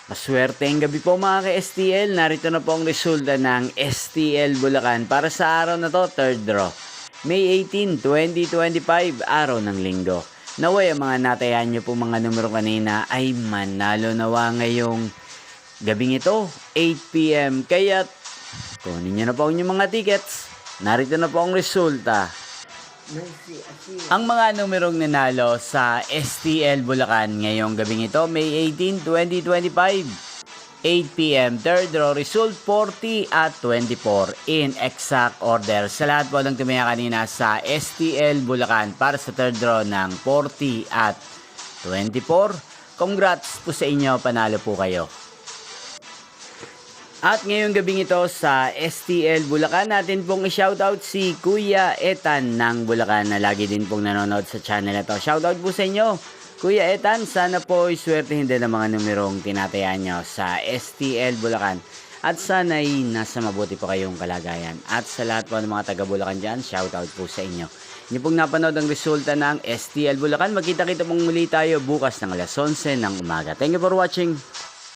Maswerteng gabi po mga ka-STL. Narito na po ang resulta ng STL Bulacan para sa araw na to, third draw. May 18, 2025, araw ng linggo. Naway ang mga natayan nyo po mga numero kanina ay manalo nawa ngayong gabing ito, 8 p.m. Kaya kunin nyo na po ang inyong mga tickets. Narito na po ang resulta. Ang mga numerong nanalo sa STL Bulacan ngayong gabing ito, May 18, 2025, 8 p.m. Third draw result 40 at 24 in exact order. Sa lahat po ng tumaya kanina sa STL Bulacan para sa third draw ng 40 at 24. Congrats po sa inyo, panalo po kayo. At ngayong gabing ito sa STL Bulacan, natin pong i-shoutout si Kuya Etan ng Bulacan na lagi din pong nanonood sa channel na to. Shoutout po sa inyo, Kuya Etan. Sana po iswertehin din ang mga numerong tinatayaan nyo sa STL Bulacan. At sana'y nasa mabuti po kayong kalagayan. At sa lahat po ng mga taga Bulacan dyan, shoutout po sa inyo. Hindi pong napanood ang resulta ng STL Bulacan. Magkita-kita pong muli tayo bukas ng alas 11 ng umaga. Thank you for watching.